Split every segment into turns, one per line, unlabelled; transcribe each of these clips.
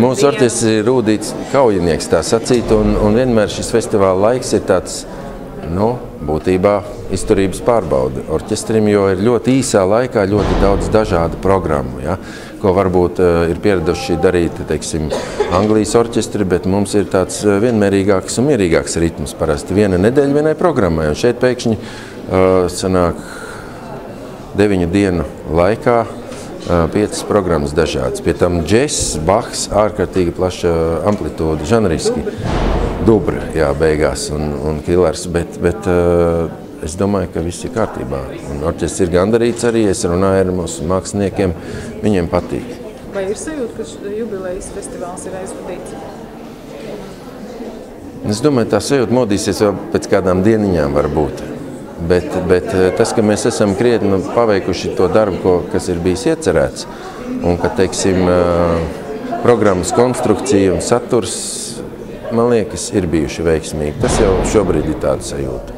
Mūsu orķestris ir Rūdīts kaujinieks, tā sacīt, un vienmēr šis festivāla laiks ir tāds, būtībā izturības pārbaude orķestrim, jo ir ļoti īsā laikā ļoti daudz dažādu programmu, ja, ko varbūt ir pieraduši darīt, teiksim, Anglijas orķestri, bet mums ir tāds vienmērīgāks un mierīgāks ritms parasti. Viena nedēļa vienai programmai, un šeit pēkšņi sanāk 9 dienu laikā 5 programmas dažādas. Pie tam džess, Bachs, ārkārtīgi plaša amplitūda, žanriski. Dubra, jā, beigās un Killers, bet es domāju, ka viss ir kārtībā. Un orķestris ir gandarīts arī, es runāju ar mūsu māksliniekiem, viņiem patīk.
Vai ir sajūta, ka jubilejas festivāls ir aizvadīts?
Es domāju, tā sajūta modīsies vēl pēc kādām dieniņām varbūt. Bet tas, ka mēs esam krietni paveikuši to darbu, kas ir bijis iecerēts, un ka, teiksim, programmas konstrukcija un saturs, man liekas, ir bijuši veiksmīgi. Tas jau šobrīd ir tāda sajūta.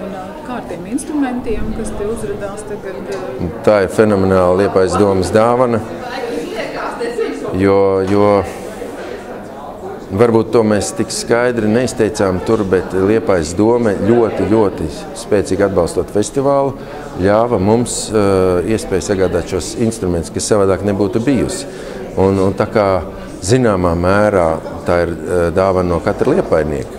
Un kā ar tiem instrumentiem, kas te uzradās tagad?
Tā ir fenomenāla Liepājas domas dāvana, jo varbūt to mēs tik skaidri neizteicām tur, bet Liepājas doma ļoti spēcīgi atbalstot festivālu, ļāva mums iespēju sagādāt šos instrumentus, kas savādāk nebūtu bijusi. Un tā kā zināmā mērā tā ir dāvana no katra liepainieka.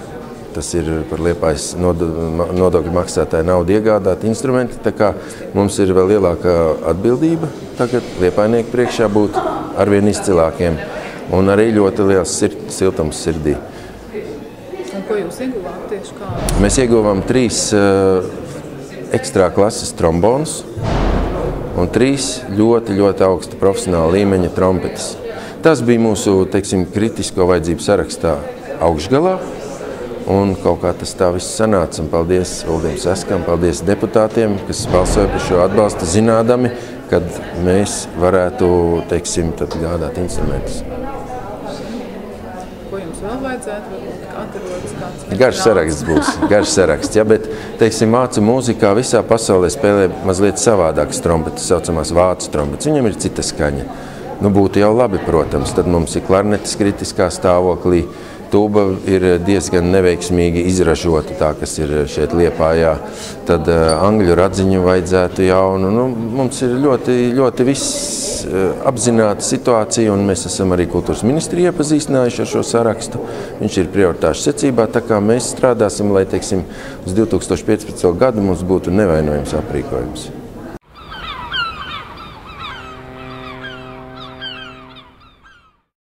Tas ir par Liepājas nodokļu maksātāju naudu iegādāt instrumenti, tā kā mums ir vēl lielākā atbildība tagad liepainieku priekšā būt arvien izcilākiem. Un arī ļoti liels siltums sirdī.
Un ko jūs ieguvāt tieši kā?
Mēs ieguvām 3 ekstrā klases trombonus un 3 ļoti augsta profesionāla līmeņa trompetes. Tas bija mūsu, teiksim, kritisko vajadzību sarakstā augšgalā. Un kaut kā tas tā viss sanāca. Un paldies Uldim Saskam, paldies deputātiem, kas balsoja par šo atbalstu, zinādami, kad mēs varētu, teiksim, tad gādāt instrumentus.
Ko jums vēl vajadzētu? Atrodas kāds?
Garš saraksts būs, garš saraksts, ja, bet, teiksim, vācu mūzikā visā pasaulē spēlē mazliet savādākas trompetes, saucamās vācu trompetes. Viņam ir cita skaņa. Būtu jau labi, protams, tad mums ir klarnetes kritiskā stāvoklī. Tūba ir diezgan neveiksmīgi izražota, tā, kas ir šeit Liepājā. Tad angļu radziņu vajadzētu jaunu. Mums ir ļoti viss apzināta situācija, un mēs esam arī kultūras ministri iepazīstinājuši ar šo sarakstu. Viņš ir prioritāšu secībā, tā kā mēs strādāsim, lai, teiksim, uz 2015. gadu mums būtu nevainojams aprīkojums.